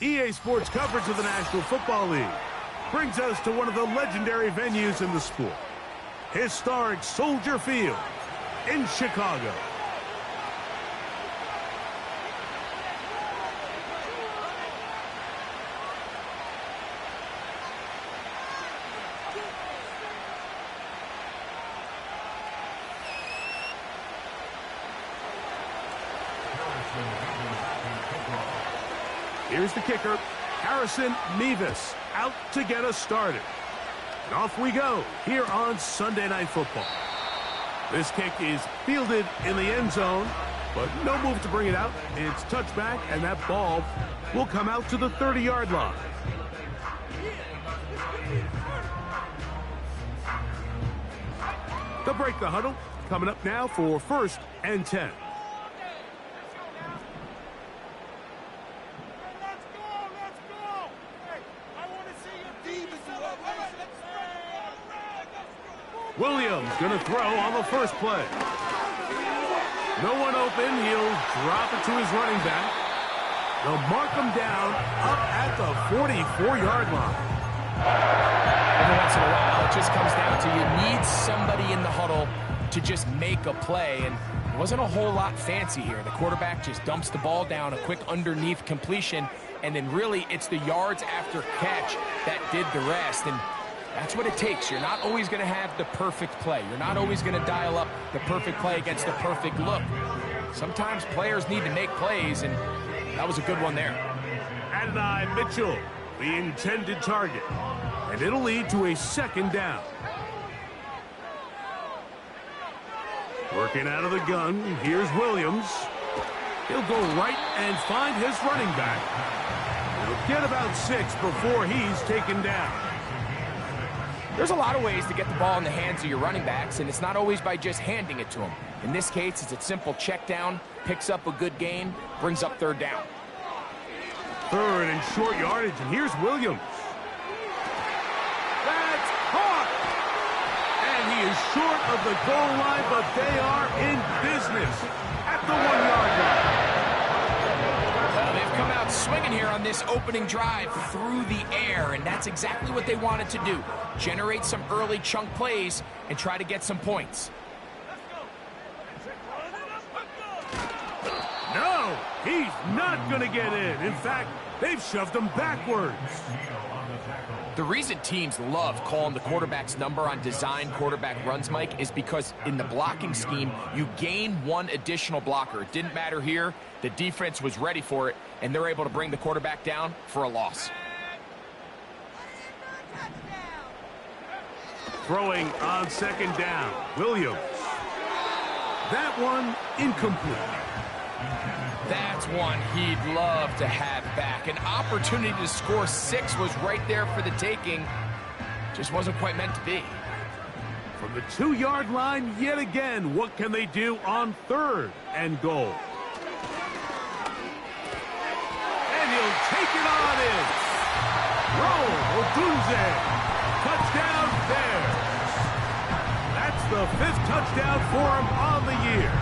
EA Sports coverage of the National Football League brings us to one of the legendary venues in the sport, historic Soldier Field in Chicago. Here's the kicker, Harrison Mevis, out to get us started. And off we go here on Sunday Night Football. This kick is fielded in the end zone, but no move to bring it out. It's touchback, and that ball will come out to the 30-yard line. They'll break the huddle. Coming up now for 1st and 10. Williams going to throw on the first play. No one open. He'll drop it to his running back. They'll mark him down up at the 44-yard line. Every once in a while, it just comes down to you need somebody in the huddle to just make a play, and it wasn't a whole lot fancy here. The quarterback just dumps the ball down, a quick underneath completion, and then really it's the yards after catch that did the rest. And that's what it takes. You're not always going to have the perfect play. You're not always going to dial up the perfect play against the perfect look. Sometimes players need to make plays, and that was a good one there. Adonai Mitchell, the intended target, and it'll lead to a 2nd down. Working out of the gun, here's Williams. He'll go right and find his running back. He'll get about 6 before he's taken down. There's a lot of ways to get the ball in the hands of your running backs, and it's not always by just handing it to them. In this case, it's a simple check down, picks up a good gain, brings up 3rd down. 3rd and short yardage, and here's Williams. That's caught! And he is short of the goal line, but they are in business at the 1-yard line. They've come out swinging here on this opening drive through the air, and that's exactly what they wanted to do. Generate some early chunk plays and try to get some points. No, he's not going to get in. In fact, they've shoved him backwards. The reason teams love calling the quarterback's number on design quarterback runs, Mike, is because in the blocking scheme, you gain 1 additional blocker. It didn't matter here. The defense was ready for it, and they're able to bring the quarterback down for a loss. Throwing on 2nd down, Williams. That one incomplete. That's one he'd love to have back. An opportunity to score 6 was right there for the taking. Just wasn't quite meant to be. From the 2-yard line yet again, what can they do on 3rd and goal? And he'll take it on in. Roll, Odunze. Touchdown Bears. That's the 5th touchdown for him on the year.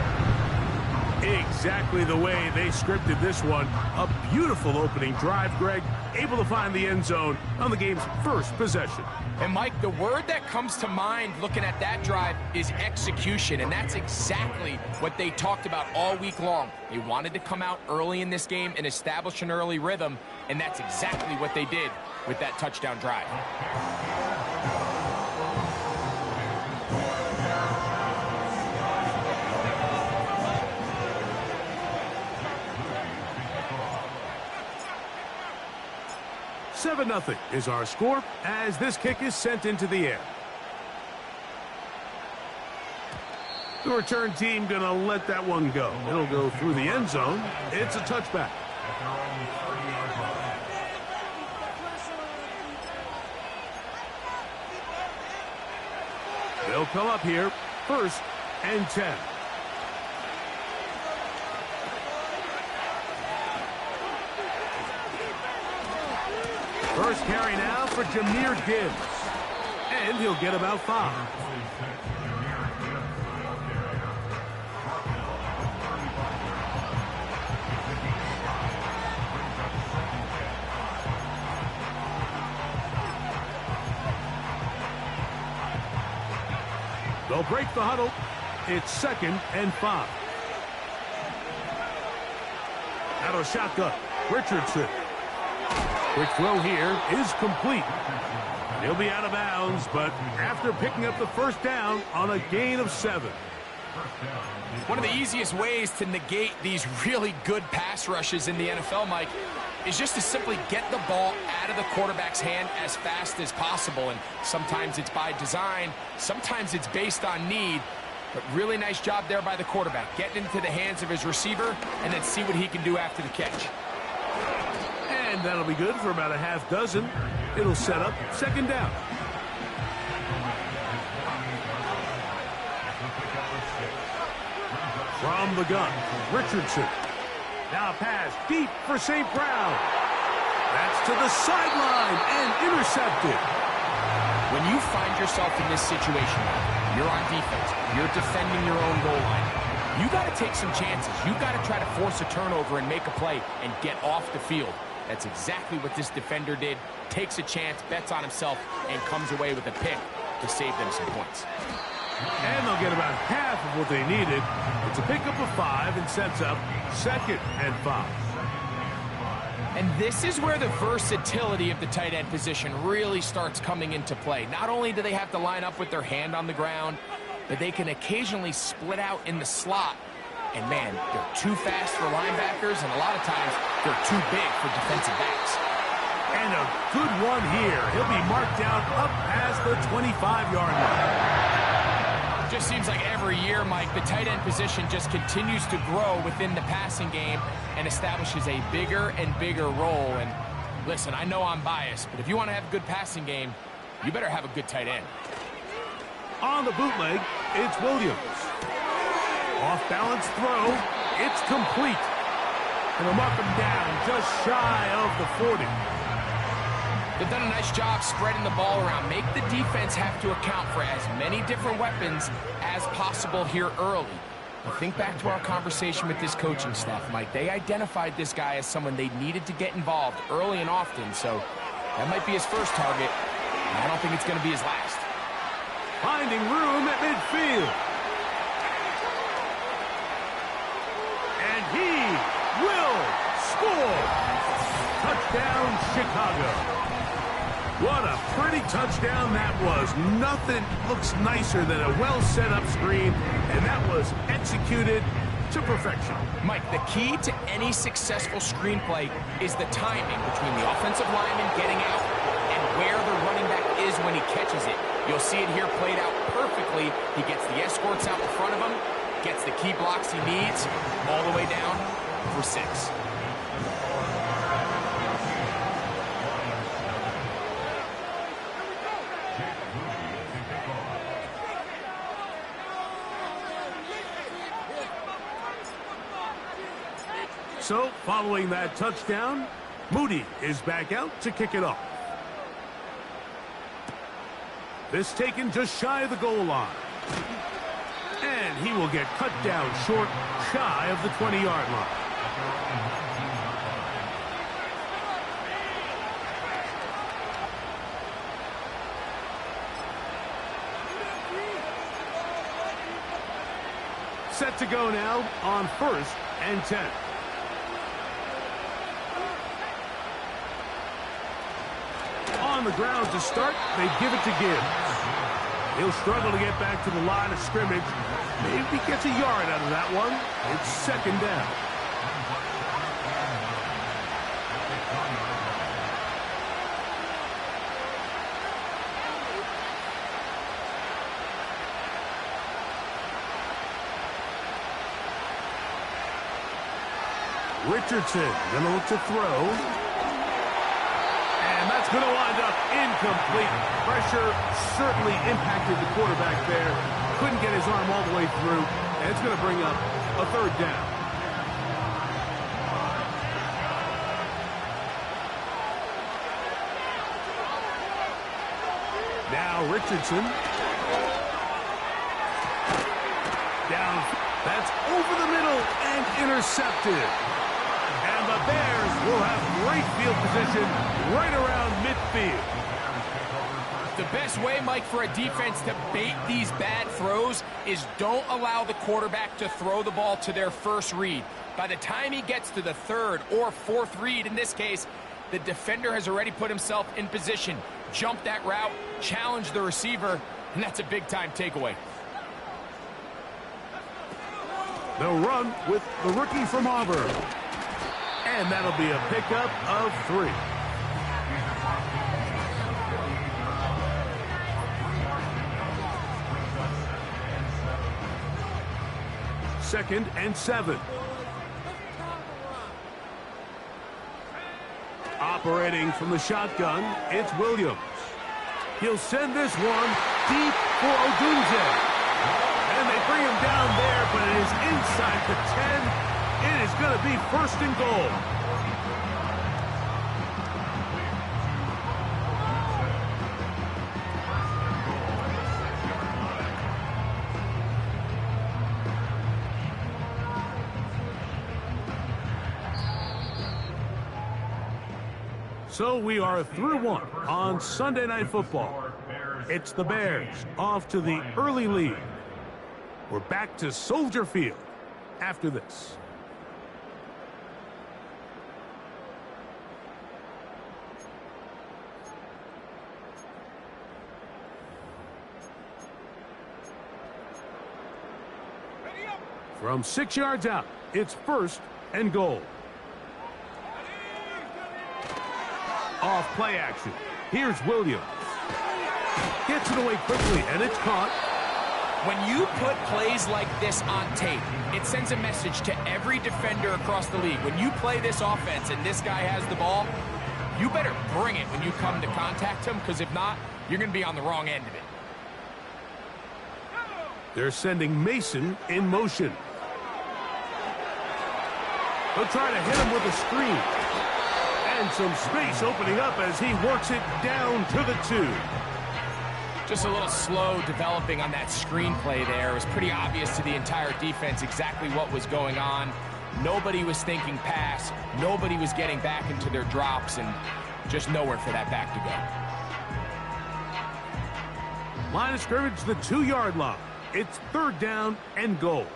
Exactly the way they scripted this one. A beautiful opening drive, Greg. Able to find the end zone on the game's 1st possession. And, Mike, the word that comes to mind looking at that drive is execution, and that's exactly what they talked about all week long. They wanted to come out early in this game and establish an early rhythm, and that's exactly what they did with that touchdown drive. Seven 7-0 is our score as this kick is sent into the air. The return team going to let that one go. It'll go through the end zone. It's a touchback. They'll come up here, 1st and 10. First carry now for Jahmyr Gibbs. And he'll get about 5. They'll break the huddle. It's 2nd and 5. Out of shotgun, Richardson. Quick throw here is complete. He'll be out of bounds, but after picking up the first down on a gain of 7. One of the easiest ways to negate these really good pass rushes in the NFL, Mike, is just to simply get the ball out of the quarterback's hand as fast as possible. And sometimes it's by design, sometimes it's based on need. But really nice job there by the quarterback, getting into the hands of his receiver and then see what he can do after the catch. And that'll be good for about a half dozen. It'll set up 2nd down. From the gun, Richardson. Now pass deep for St. Brown. That's to the sideline and intercepted. When you find yourself in this situation, you're on defense, you're defending your own goal line, you got to take some chances. You got to try to force a turnover and make a play and get off the field. That's exactly what this defender did. Takes a chance, bets on himself, and comes away with a pick to save them some points. And they'll get about half of what they needed. It's a pickup of 5 and sets up 2nd and 5. And this is where the versatility of the tight end position really starts coming into play. Not only do they have to line up with their hand on the ground, but they can occasionally split out in the slot. And man, they're too fast for linebackers, and a lot of times they're too big for defensive backs. And a good one here. He'll be marked down up past the 25-yard line. Just seems like every year, Mike, the tight end position just continues to grow within the passing game and establishes a bigger and bigger role. And listen, I know I'm biased, but if you want to have a good passing game, you better have a good tight end. On the bootleg, it's Williams. Off-balance throw. It's complete. And they'll mark him down just shy of the 40. They've done a nice job spreading the ball around. Make the defense have to account for as many different weapons as possible here early. Now think back to our conversation with this coaching staff, Mike. They identified this guy as someone they needed to get involved early and often, so that might be his first target. I don't think it's going to be his last. Finding room at midfield. And he will score. Touchdown, Chicago. What a pretty touchdown that was. Nothing looks nicer than a well-set-up screen, and that was executed to perfection. Mike, the key to any successful screenplay is the timing between the offensive lineman getting out and where the running back is when he catches it. You'll see it here played out perfectly. He gets the escorts out in front of him, gets the key blocks he needs, all the way down for 6. So, following that touchdown, Moody is back out to kick it off. This taken just shy of the goal line. And he will get cut down short, shy of the 20-yard line. Set to go now on 1st and 10. On the ground to start, they give it to Gibbs. He'll struggle to get back to the line of scrimmage. Maybe gets a yard out of that one. It's 2nd down. Richardson gonna look to throw. And that's going to wind up incomplete. Pressure certainly impacted the quarterback there. Couldn't get his arm all the way through. And it's going to bring up a 3rd down. Now Richardson. Down. That's over the middle and intercepted. And the Bears will have great field position right around midfield. The best way, Mike, for a defense to bait these bad throws is don't allow the quarterback to throw the ball to their first read. By the time he gets to the third or fourth read, in this case, the defender has already put himself in position, jumped that route, challenged the receiver, and that's a big-time takeaway. They'll run with the rookie from Auburn. And that'll be a pickup of 3. Second and 7. Operating from the shotgun, it's Williams. He'll send this one deep for Odunze. And they bring him down there, but it is inside the 10. It is going to be 1st and goal. So we are through 1 on Sunday Night Football. It's the Bears off to the early lead. We're back to Soldier Field after this. From 6 yards out, it's 1st and goal. Off play action. Here's Williams. Gets it away quickly, and it's caught. When you put plays like this on tape, it sends a message to every defender across the league. When you play this offense and this guy has the ball, you better bring it when you come to contact him, because if not, you're going to be on the wrong end of it. They're sending Mason in motion. They'll try to hit him with a screen. And some space opening up as he works it down to the 2. Just a little slow developing on that screenplay there. It was pretty obvious to the entire defense exactly what was going on. Nobody was thinking pass. Nobody was getting back into their drops, and just nowhere for that back to go. Line of scrimmage, the 2-yard line. It's 3rd down and goal.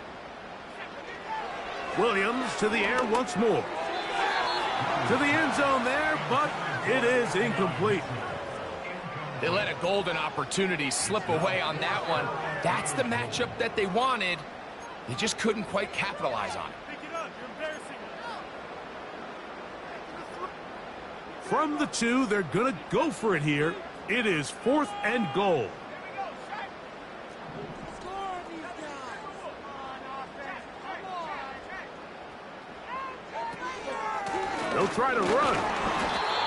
Williams to the air once more. To the end zone there, but it is incomplete. They let a golden opportunity slip away on that one. That's the matchup that they wanted. They just couldn't quite capitalize on it. From the 2, they're going to go for it here. It is 4th and goal. They'll try to run.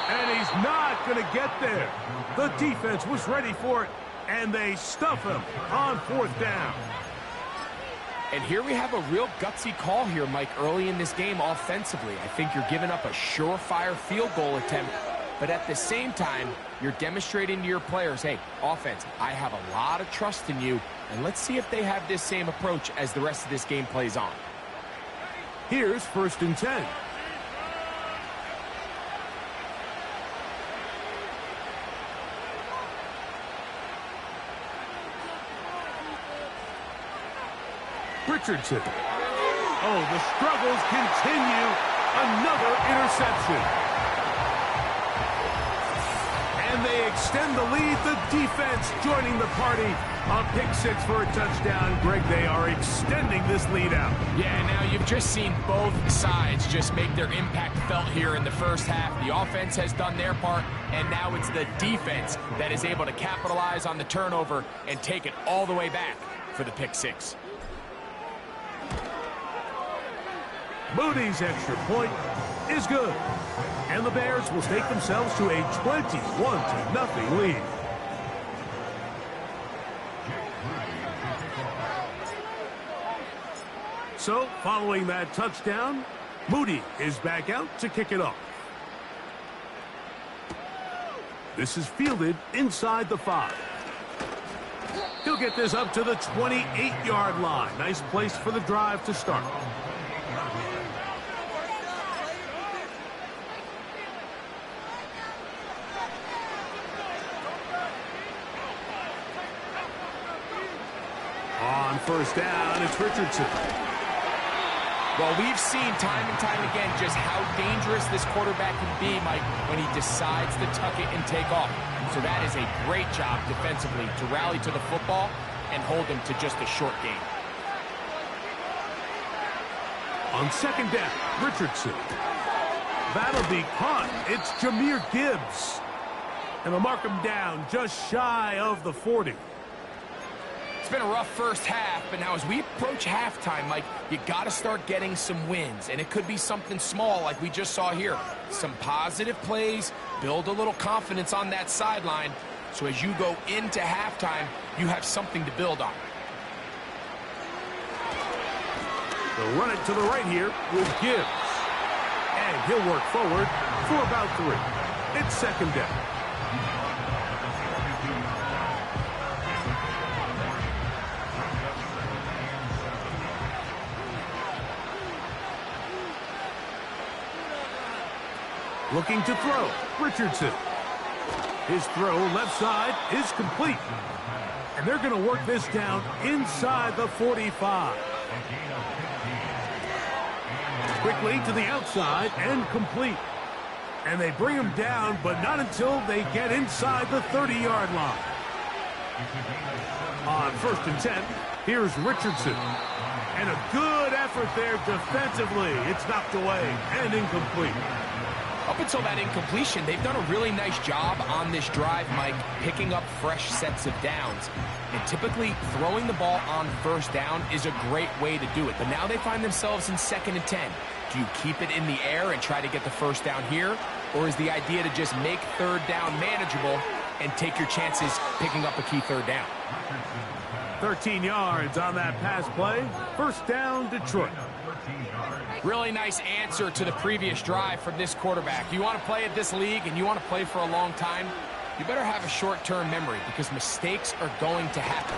And he's not going to get there. The defense was ready for it, and they stuff him on 4th down. And here we have a real gutsy call here, Mike, early in this game offensively. I think you're giving up a surefire field goal attempt, but at the same time, you're demonstrating to your players, hey, offense, I have a lot of trust in you, and let's see if they have this same approach as the rest of this game plays on. Here's 1st and 10. Richardson. Oh, the struggles continue. Another interception. And they extend the lead. The defense joining the party. A pick 6 for a touchdown. Greg, they are extending this lead out. Yeah, now you've just seen both sides just make their impact felt here in the first half. The offense has done their part, and now it's the defense that is able to capitalize on the turnover and take it all the way back for the pick 6. Moody's extra point is good. And the Bears will take themselves to a 21-0 lead. So, following that touchdown, Moody is back out to kick it off. This is fielded inside the 5. He'll get this up to the 28-yard line. Nice place for the drive to start. first down. It's Richardson. Well, we've seen time and time again just how dangerous this quarterback can be, Mike, when he decides to tuck it and take off. So that is a great job defensively to rally to the football and hold him to just a short gain. On second down, Richardson. That'll be caught. It's Jahmyr Gibbs. And they'll mark him down just shy of the 40. It's been a rough first half, but now as we approach halftime, Mike, you got to start getting some wins. And it could be something small like we just saw here. Some positive plays, build a little confidence on that sideline. So as you go into halftime, you have something to build on. They'll run it to the right here with Gibbs. And he'll work forward for about 3. It's second down. Looking to throw, Richardson. His throw left side is complete. And they're going to work this down inside the 45. Quickly to the outside and complete. And they bring him down, but not until they get inside the 30-yard line. On 1st and 10, here's Richardson. And a good effort there defensively. It's knocked away and incomplete. Up until that incompletion, they've done a really nice job on this drive, Mike, picking up fresh sets of downs. And typically, throwing the ball on first down is a great way to do it. But now they find themselves in 2nd and 10. Do you keep it in the air and try to get the first down here? Or is the idea to just make 3rd down manageable and take your chances picking up a key 3rd down? 13 yards on that pass play. First down, Detroit. Really nice answer to the previous drive from this quarterback. You want to play at this league and you want to play for a long time, you better have a short-term memory because mistakes are going to happen.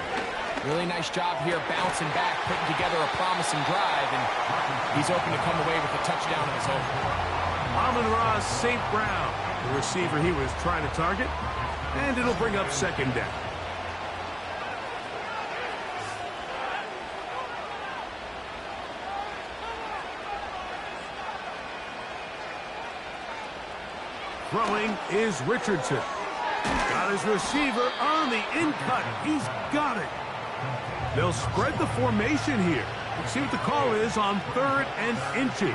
Really nice job here bouncing back, putting together a promising drive, and he's open to come away with a touchdown of his own. Amon-Ra St. Brown, the receiver he was trying to target, and it'll bring up second down. Throwing is Richardson. Got his receiver on the in-cut. He's got it. They'll spread the formation here. Let's see what the call is on 3rd and inches.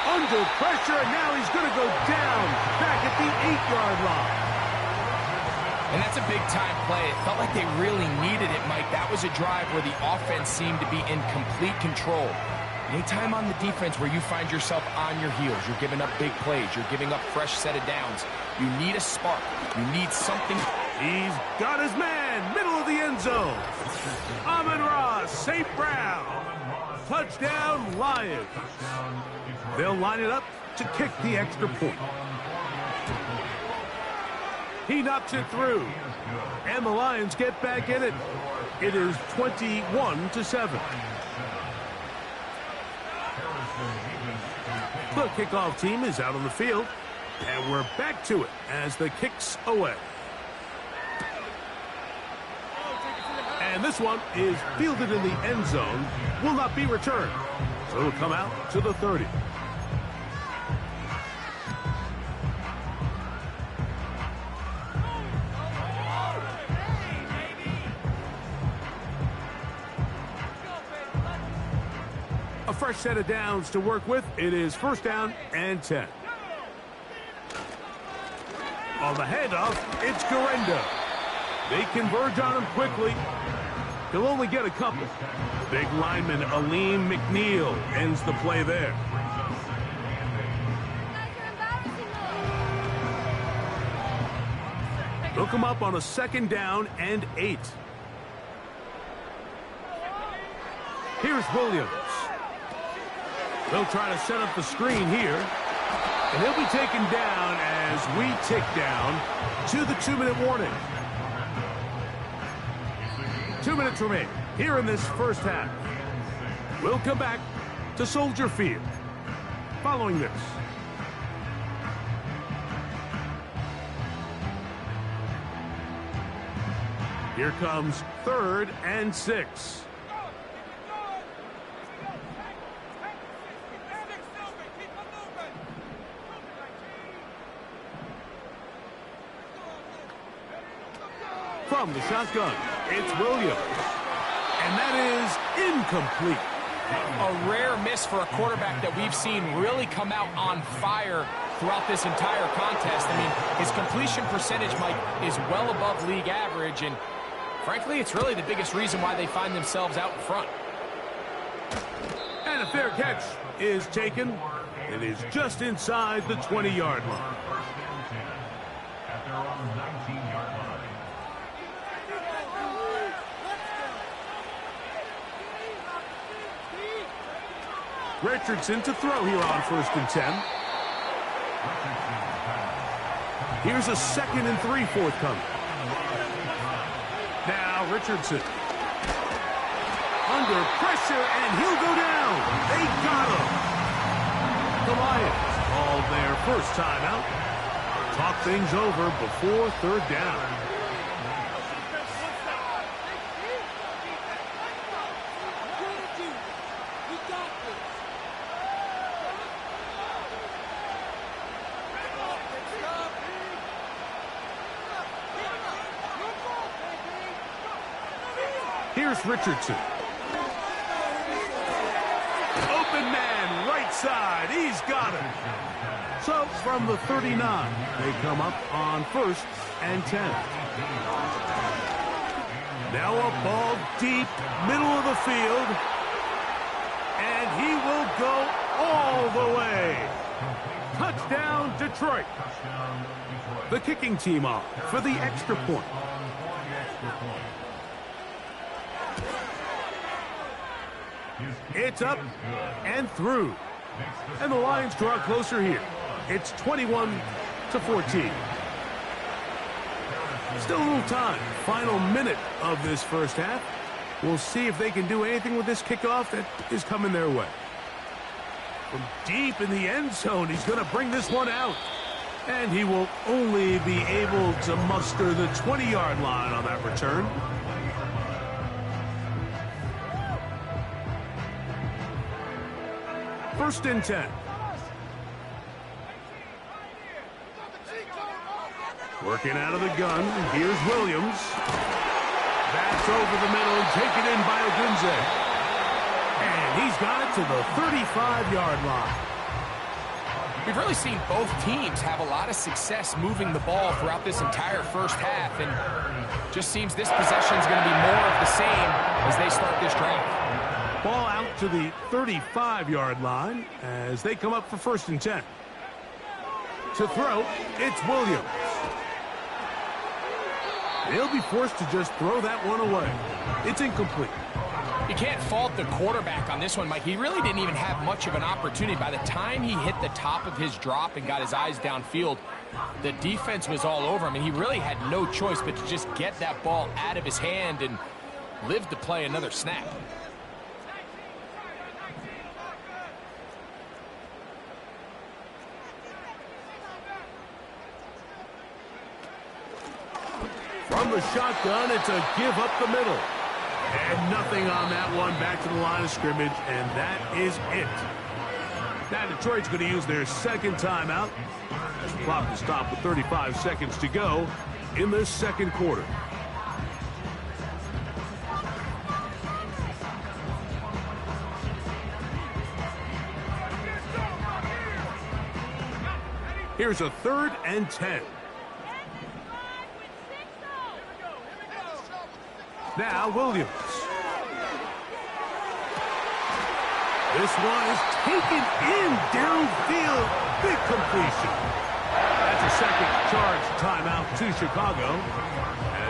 Under pressure, and now he's going to go down back at the 8-yard line. And that's a big-time play. It felt like they really needed it, Mike. That was a drive where the offense seemed to be in complete control. Anytime on the defense where you find yourself on your heels, you're giving up big plays, you're giving up fresh set of downs, you need a spark. You need something. He's got his man, middle of the end zone. Amon-Ra St. Brown. Touchdown, Lions. They'll line it up to kick the extra point. He knocks it through. And the Lions get back in it. It is 21-7. The kickoff team is out on the field, and we're back to it as the kick's away. And this one is fielded in the end zone, will not be returned. So it'll come out to the 30. A fresh set of downs to work with. It is 1st down and 10. On the handoff, it's Garendo. They converge on him quickly. He'll only get a couple. Big lineman Aleem McNeil ends the play there. Look him up on a 2nd down and 8. Here's Williams. They'll try to set up the screen here. And he'll be taken down as we tick down to the 2-minute warning. 2 minutes remain here in this first half. We'll come back to Soldier Field following this. Here comes 3rd and 6. From the shotgun, it's Williams. And that is incomplete. A rare miss for a quarterback that we've seen really come out on fire throughout this entire contest. I mean, his completion percentage, Mike, is well above league average, and frankly, it's really the biggest reason why they find themselves out in front. And a fair catch is taken. It is just inside the 20-yard line. Richardson to throw here on 1st and 10. Here's a 2nd and 3 forthcoming. Now Richardson. Under pressure, and he'll go down. They got him. The Lions called their first timeout. Talk things over before 3rd down. Here's Richardson. Open man, right side. He's got it. So from the 39, they come up on 1st and 10. Now a ball deep, middle of the field. And he will go all the way. Touchdown, Detroit. The kicking team off for the extra point. It's up and through. And the Lions draw closer here. It's 21-14. Still a little time. Final minute of this first half. We'll see if they can do anything with this kickoff that is coming their way. From deep in the end zone, he's going to bring this one out. And he will only be able to muster the 20-yard line on that return. First and 10. Working out of the gun. Here's Williams. That's over the middle, taken in by Ogunze. And he's got it to the 35-yard line. We've really seen both teams have a lot of success moving the ball throughout this entire first half, and just seems this possession is going to be more of the same as they start this drive. Ball out to the 35-yard line as they come up for 1st and 10. To throw, it's Williams. They'll be forced to just throw that one away. It's incomplete. You can't fault the quarterback on this one, Mike. He really didn't even have much of an opportunity. By the time he hit the top of his drop and got his eyes downfield, the defense was all over him, and he really had no choice but to just get that ball out of his hand and live to play another snap. From the shotgun, it's a give up the middle. And nothing on that one, back to the line of scrimmage, and that is it. Now Detroit's going to use their 2nd timeout. The clock will stop with 35 seconds to go in the 2nd quarter. Here's a 3rd and 10. Now Williams. This one is taken in downfield. Big completion. That's a 2nd charge timeout to Chicago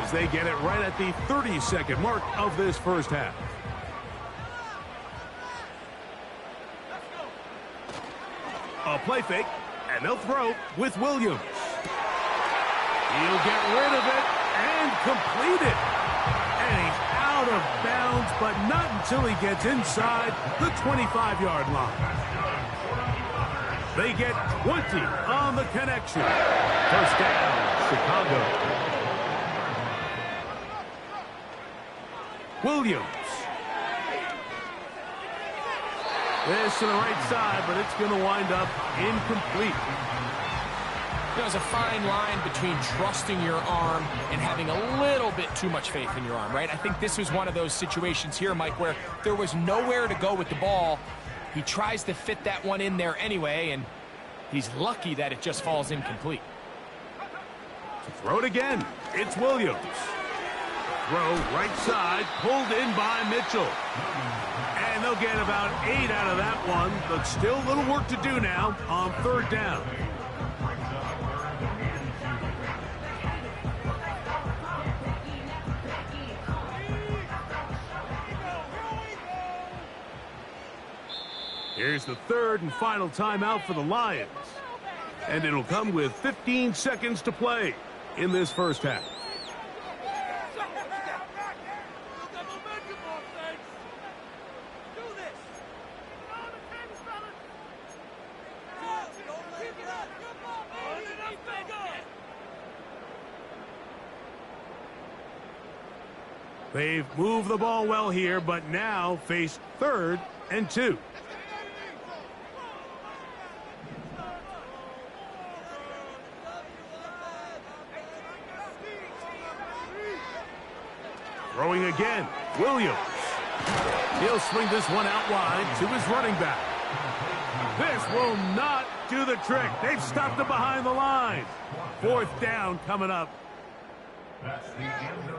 as they get it right at the 30-second mark of this first half. A play fake, and they'll throw with Williams. He'll get rid of it and complete it. And he's out of bounds, but not until he gets inside the 25-yard line. They get 20 on the connection. First down, Chicago. Williams. This to the right side, but it's going to wind up incomplete. There's a fine line between trusting your arm and having a little bit too much faith in your arm, right? I think this was one of those situations here, Mike, where there was nowhere to go with the ball. He tries to fit that one in there anyway, and he's lucky that it just falls incomplete. To throw it again, it's Williams. Throw right side, pulled in by Mitchell. And they'll get about 8 out of that one, but still a little work to do now on third down. Here's the third and final timeout for the Lions. And it'll come with 15 seconds to play in this first half. They've moved the ball well here, but now face 3rd and 2. Throwing again, Williams. He'll swing this one out wide to his running back. This will not do the trick. They've stopped it behind the line. 4th down coming up.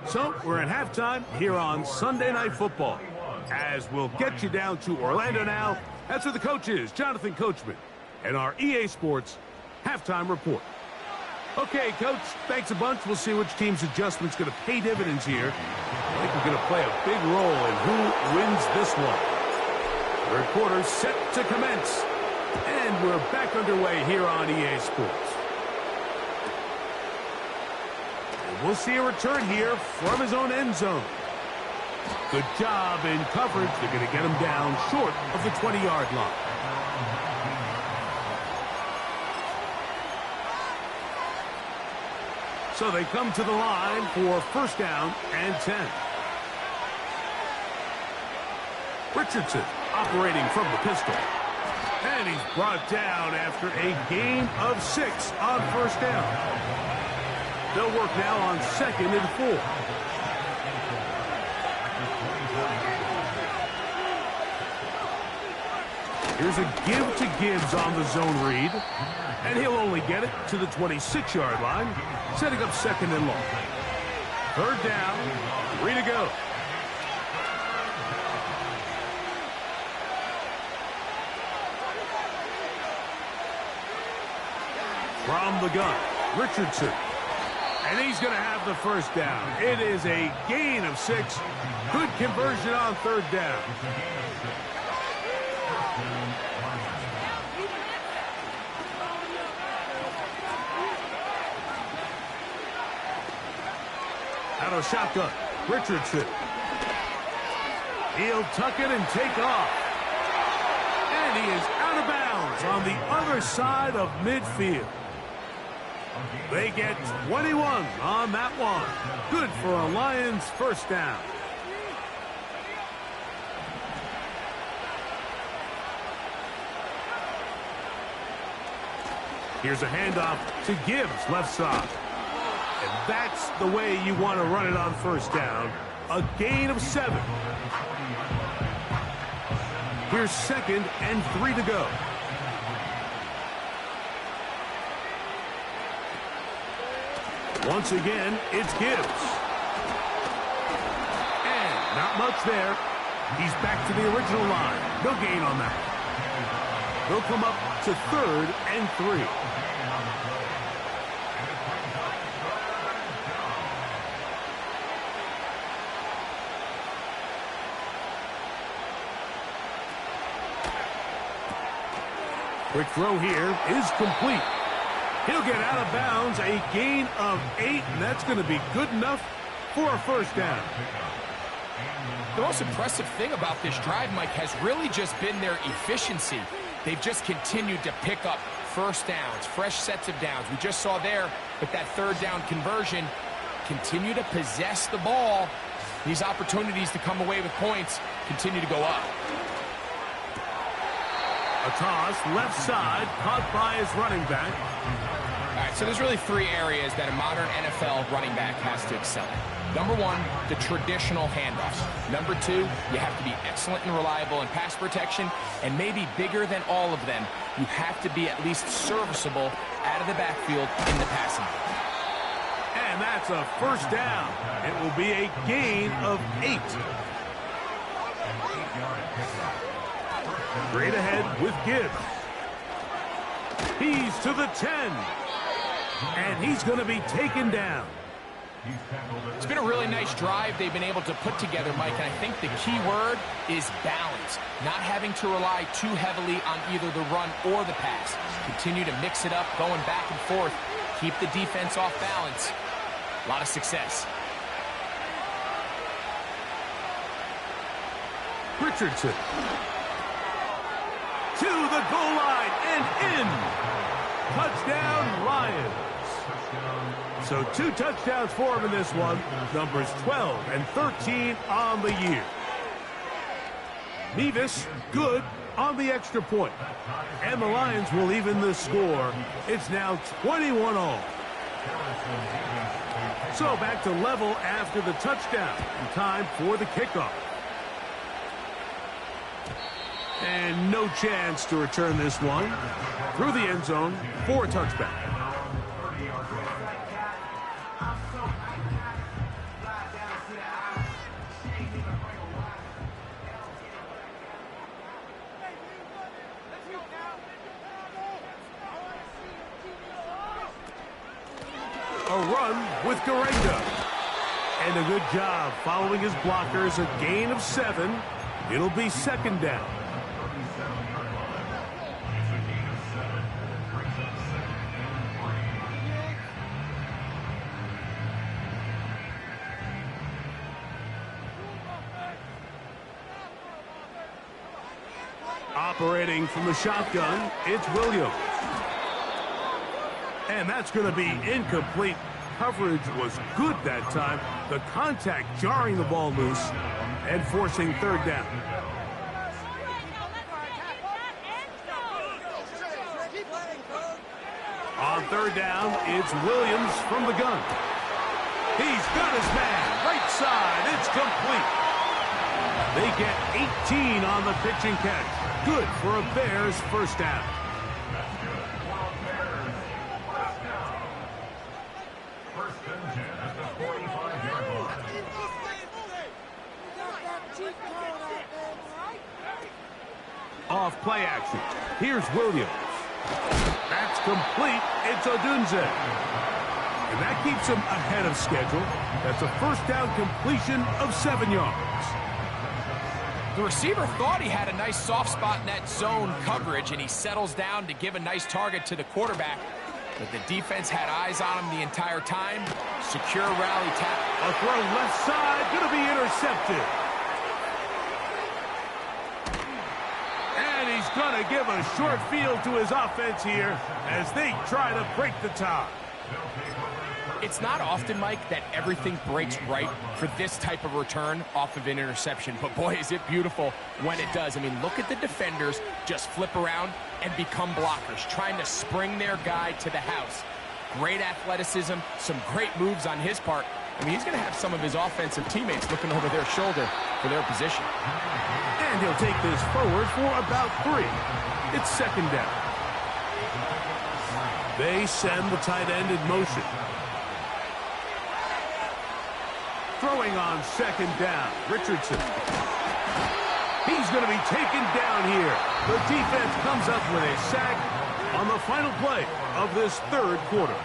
So we're at halftime here on Sunday Night Football. As we'll get you down to Orlando now, that's where the coach is, Jonathan Coachman, and our EA Sports halftime report. Okay, Coach, thanks a bunch. We'll see which team's adjustment's going to pay dividends here. I think we're going to play a big role in who wins this one. Third quarter set to commence, and we're back underway here on EA Sports. And we'll see a return here from his own end zone. Good job in coverage. They're going to get him down short of the 20-yard line. So they come to the line for 1st down and 10. Richardson operating from the pistol. And he's brought down after a gain of 6 on 1st down. They'll work now on 2nd and 4. Here's a give to Gibbs on the zone read. And he'll only get it to the 26-yard line, setting up 2nd and long. 3rd down, 3 to go. From the gun, Richardson. And he's going to have the 1st down. It is a gain of 6. Good conversion on 3rd down. Out of shotgun, Richardson. He'll tuck it and take off. And he is out of bounds on the other side of midfield. They get 21 on that one. Good for a Lions 1st down. Here's a handoff to Gibbs, left side. And that's the way you want to run it on 1st down. A gain of 7. Here's 2nd and 3 to go. Once again, it's Gibbs. And not much there. He's back to the original line. No gain on that. They'll come up to 3rd and 3. Quick throw here is complete. He'll get out of bounds, a gain of 8, and that's going to be good enough for a 1st down. The most impressive thing about this drive, Mike, has really just been their efficiency. They've just continued to pick up 1st downs, fresh sets of downs. We just saw there with that 3rd down conversion, continue to possess the ball these opportunities to come away with points continue to go up. A toss, left side, caught by his running back. All right, so there's really three areas that a modern NFL running back has to excel at. Number one, the traditional handoffs. Number two, you have to be excellent and reliable in pass protection. And maybe bigger than all of them, you have to be at least serviceable out of the backfield in the passing game. And that's a first down. It will be a gain of 8. Straight ahead with Gibbs. He's to the 10. And he's going to be taken down. It's been a really nice drive they've been able to put together, Mike, and I think the key word is balance. Not having to rely too heavily on either the run or the pass. Continue to mix it up, going back and forth. Keep the defense off balance. A lot of success. Richardson. To the goal line and in. Touchdown, Lions. So 2 touchdowns for him in this one. Numbers 12 and 13 on the year. Mevis, good on the extra point. And the Lions will even the score. It's now 21-all. So back to level after the touchdown. Time for the kickoff. And no chance to return this one. Through the end zone for a touchback. A run with Garenda. And a good job following his blockers. A gain of 7. It'll be second down. Operating from the shotgun, it's Williams. And that's going to be incomplete. Coverage was good that time. The contact jarring the ball loose and forcing third down. On third down, it's Williams from the gun. He's got his man. Right side, it's complete. They get 18 on the pitch and catch. Good for a Bears first down. Off play action. Here's Williams. That's complete. It's Odunze. And that keeps him ahead of schedule. That's a first down completion of 7 yards. The receiver thought he had a nice soft spot in that zone coverage, and he settles down to give a nice target to the quarterback. But the defense had eyes on him the entire time. Secure rally tap. A throw left side, going to be intercepted. And he's going to give a short field to his offense here as they try to break the tie. It's not often, Mike, that everything breaks right for this type of return off of an interception. But, boy, is it beautiful when it does. I mean, look at the defenders just flip around and become blockers, trying to spring their guy to the house. Great athleticism, some great moves on his part. I mean, he's going to have some of his offensive teammates looking over their shoulder for their position. And he'll take this forward for about 3. It's second down. They send the tight end in motion. Throwing on second down, Richardson. He's going to be taken down here. The defense comes up with a sack on the final play of this third quarter.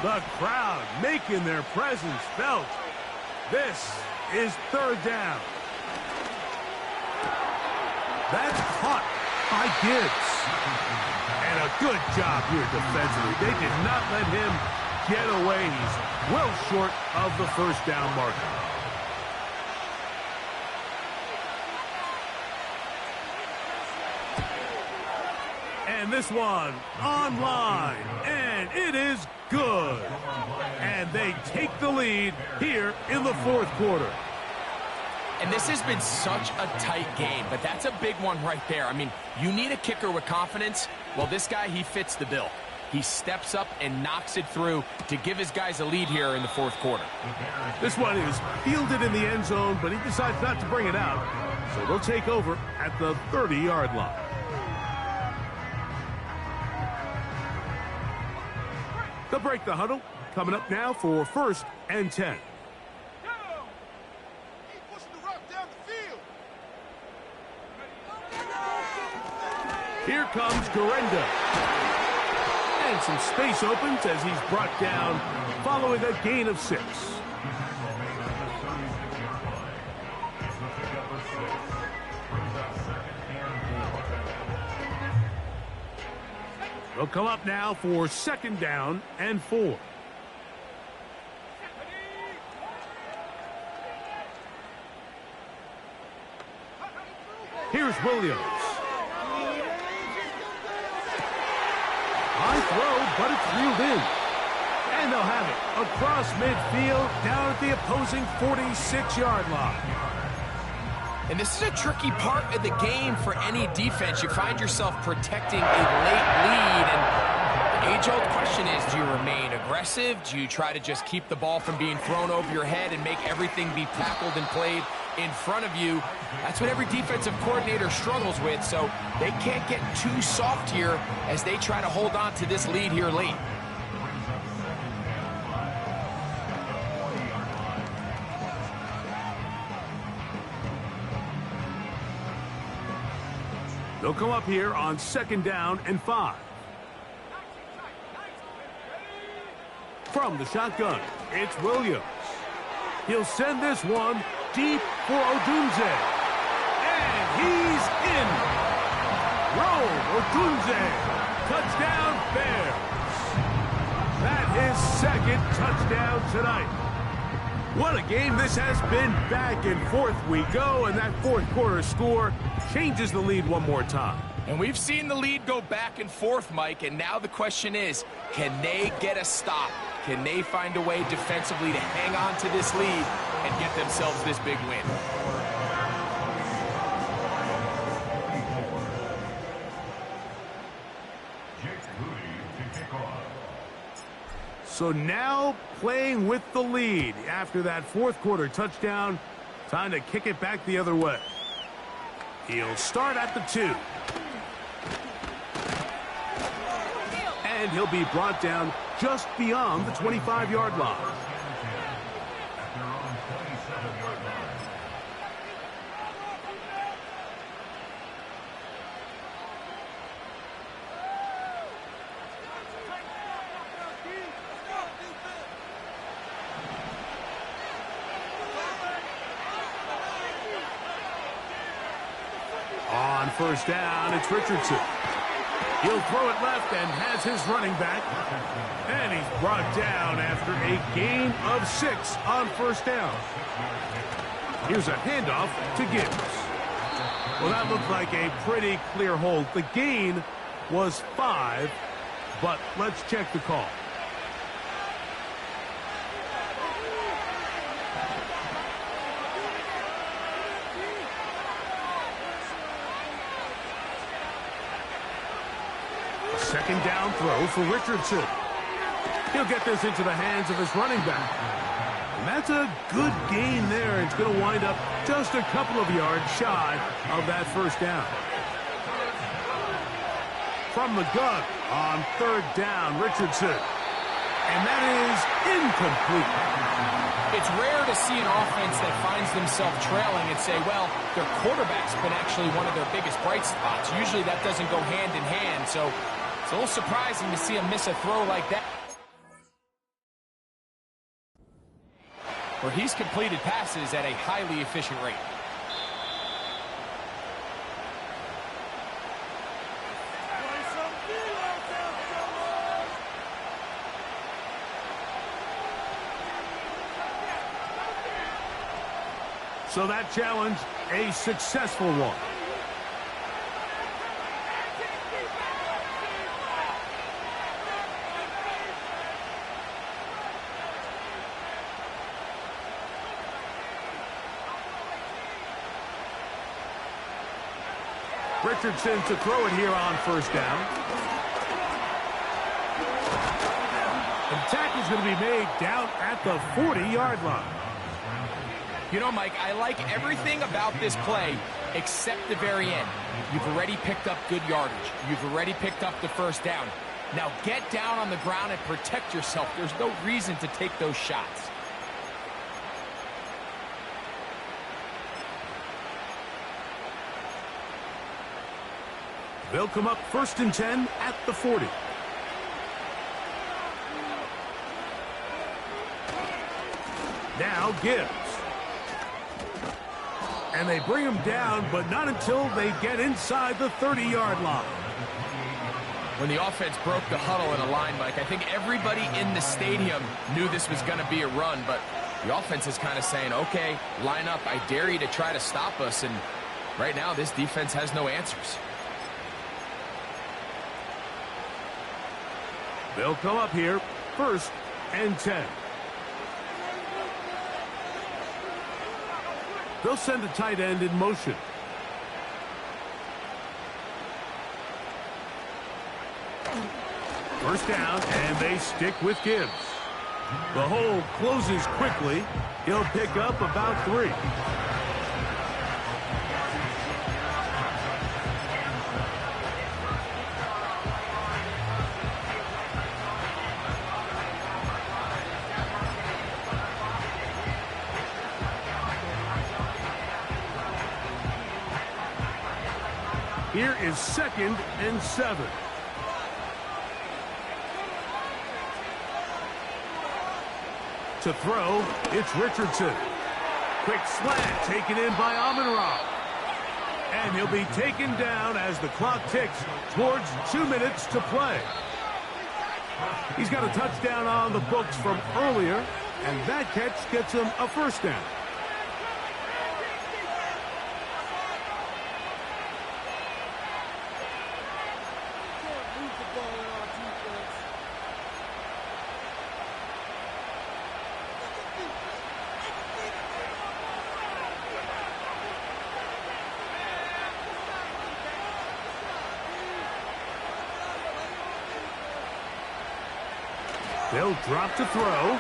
The crowd making their presence felt. This is third down. That's caught by Gibbs. And a good job here defensively. They did not let him get away. He's well short of the first down marker. And this one online, and it is good. And they take the lead here in the fourth quarter. And this has been such a tight game, but that's a big one right there. I mean, you need a kicker with confidence. Well, this guy, he fits the bill. He steps up and knocks it through to give his guys a lead here in the fourth quarter. This one is fielded in the end zone, but he decides not to bring it out. So they'll take over at the 30-yard line. They'll break the huddle. Coming up now for 1st and 10. Here comes Gorenda. And some space opens as he's brought down following a gain of 6. They'll come up now for 2nd down and 4. Here's Williams. High throw, but it's reeled in. And they'll have it across midfield down at the opposing 46-yard line. And this is a tricky part of the game for any defense. You find yourself protecting a late lead, and the age-old question is, do you remain aggressive? Do you try to just keep the ball from being thrown over your head and make everything be tackled and played in front of you? That's what every defensive coordinator struggles with, so they can't get too soft here as they try to hold on to this lead here late. They'll come up here on 2nd down and 5. From the shotgun, it's Williams. He'll send this one deep for Odunze. And he's in. Rome Odunze. Touchdown Bears. That is 2nd touchdown tonight. What a game this has been. Back and forth we go, and that fourth quarter score changes the lead one more time. And we've seen the lead go back and forth, Mike, and now the question is, can they get a stop? Can they find a way defensively to hang on to this lead and get themselves this big win? So now playing with the lead after that fourth quarter touchdown, time to kick it back the other way. He'll start at the 2. And he'll be brought down just beyond the 25-yard line. On 1st down, it's Richardson. He'll throw it left and has his running back. And he's brought down after a gain of 6 on 1st down. Here's a handoff to Gibbs. Well, that looked like a pretty clear hold. The gain was 5, but let's check the call. Second down throw for Richardson. He'll get this into the hands of his running back. And that's a good gain there. It's going to wind up just a couple of yards shy of that 1st down. From the gun on 3rd down, Richardson. And that is incomplete. It's rare to see an offense that finds themselves trailing and say, well, their quarterback's been actually one of their biggest bright spots. Usually that doesn't go hand in hand, so it's a little surprising to see him miss a throw like that, where he's completed passes at a highly efficient rate. So that challenge, a successful one. Richardson to throw it here on first down. And tackle's going to be made down at the 40-yard line. You know, Mike, I like everything about this play except the very end. You've already picked up good yardage. You've already picked up the first down. Now get down on the ground and protect yourself. There's no reason to take those shots. They'll come up 1st and 10 at the 40. Now Gibbs. And they bring him down, but not until they get inside the 30-yard line. When the offense broke the huddle in a line, Mike, I think everybody in the stadium knew this was going to be a run, but the offense is kind of saying, okay, line up. I dare you to try to stop us, and right now this defense has no answers. They'll come up here 1st and 10. They'll send the tight end in motion. First down, and they stick with Gibbs. The hole closes quickly. He'll pick up about 3. Here is 2nd and 7. To throw, it's Richardson. Quick slant taken in by Amon-Ra. And he'll be taken down as the clock ticks towards 2 minutes to play. He's got a touchdown on the books from earlier, and that catch gets him a first down. They'll drop to throw.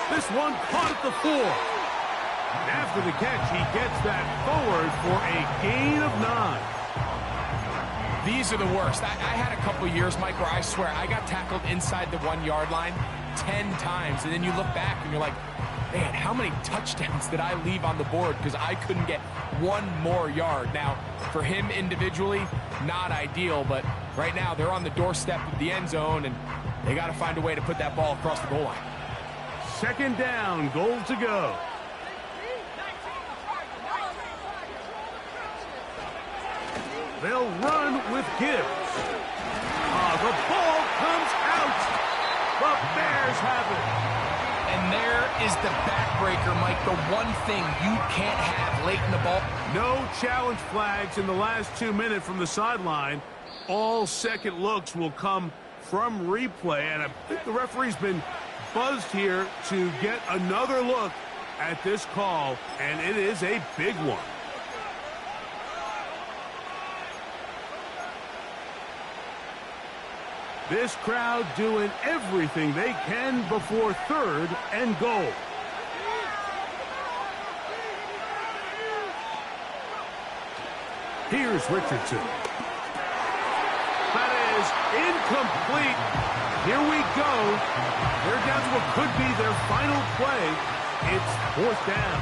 This one caught at the 4. And after the catch, he gets that forward for a gain of 9. These are the worst. I had a couple years, Mike, where I swear I got tackled inside the 1-yard line 10 times. And then you look back and you're like, man, how many touchdowns did I leave on the board because I couldn't get one more yard? Now, for him individually, not ideal, but right now they're on the doorstep of the end zone, and they got to find a way to put that ball across the goal line. 2nd down, goal to go. They'll run with Gibbs. The ball comes out. The Bears have it. And there is the backbreaker, Mike, the one thing you can't have late in the ball. No challenge flags in the last 2 minutes from the sideline. All second looks will come from replay, and I think the referee's been buzzed here to get another look at this call, and it is a big one. This crowd doing everything they can before 3rd and goal. Here's Richardson. That is incomplete. Here we go. They're down to what could be their final play. It's 4th down.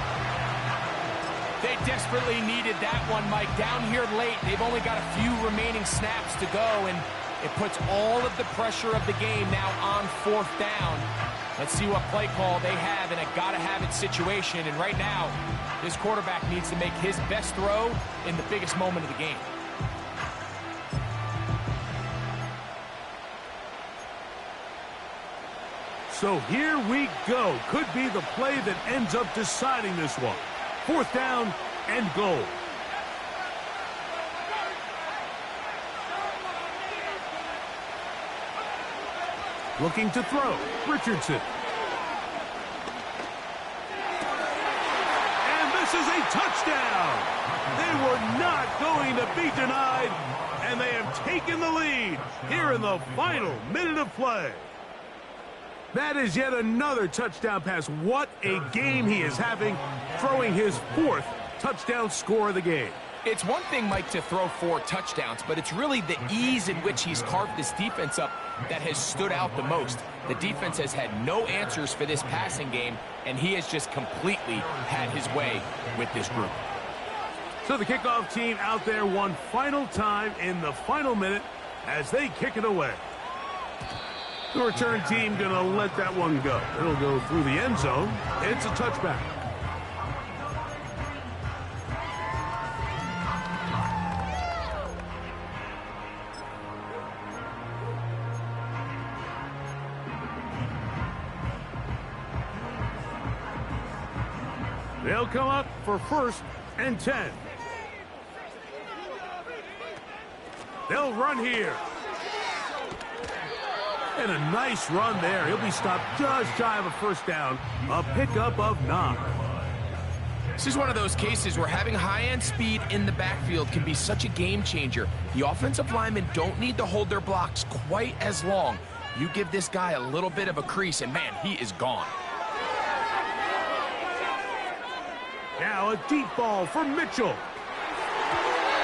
They desperately needed that one, Mike. Down here late, they've only got a few remaining snaps to go, and it puts all of the pressure of the game now on 4th down. Let's see what play call they have in a gotta-have-it situation. And right now, this quarterback needs to make his best throw in the biggest moment of the game. So here we go. Could be the play that ends up deciding this one. 4th down and goal. Looking to throw, Richardson. And this is a touchdown. They were not going to be denied, and they have taken the lead here in the final minute of play. That is yet another touchdown pass. What a game he is having, throwing his 4th touchdown score of the game. It's one thing, Mike, to throw 4 touchdowns, but it's really the ease in which he's carved this defense up that has stood out the most. The defense has had no answers for this passing game, and he has just completely had his way with this group. So the kickoff team out there one final time in the final minute as they kick it away. The return team going to let that one go. It'll go through the end zone. It's a touchback. They'll come up for 1st and 10. They'll run here. And a nice run there. He'll be stopped just shy of a 1st down. A pickup of 9. This is one of those cases where having high-end speed in the backfield can be such a game changer. The offensive linemen don't need to hold their blocks quite as long. You give this guy a little bit of a crease, and man, he is gone. Now a deep ball for Mitchell.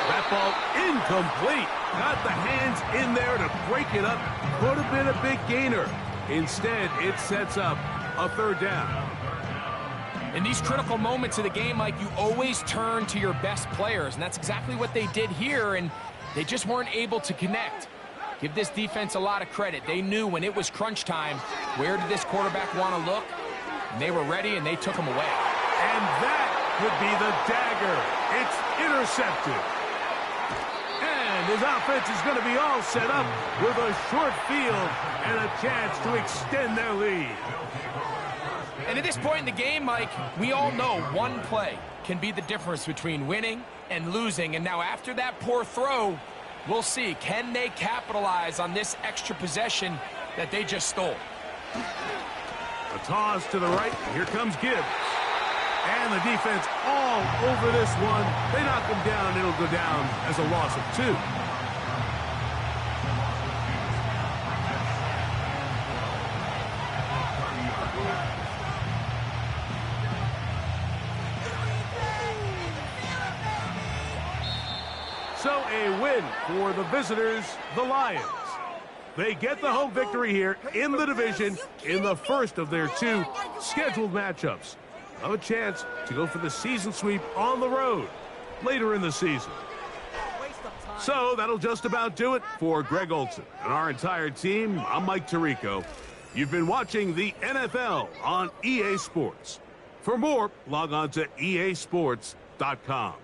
That ball incomplete. Got the hands in there to break it up. Could have been a big gainer. Instead, it sets up a 3rd down. In these critical moments of the game, Mike, you always turn to your best players, and that's exactly what they did here, and they just weren't able to connect. Give this defense a lot of credit. They knew when it was crunch time, where did this quarterback want to look? And they were ready, and they took him away. And that could be the dagger. It's intercepted. And his offense is going to be all set up with a short field and a chance to extend their lead. And at this point in the game, Mike, we all know one play can be the difference between winning and losing. And now after that poor throw, we'll see, can they capitalize on this extra possession that they just stole? A toss to the right. Here comes Gibbs. And the defense all over this one. They knock him down. It'll go down as a loss of 2. So a win for the visitors, the Lions. They get the home victory here in the division in the first of their 2 scheduled matchups. A chance to go for the season sweep on the road later in the season. So that'll just about do it for Greg Olson and our entire team. I'm Mike Tirico. You've been watching the NFL on EA Sports. For more, log on to easports.com.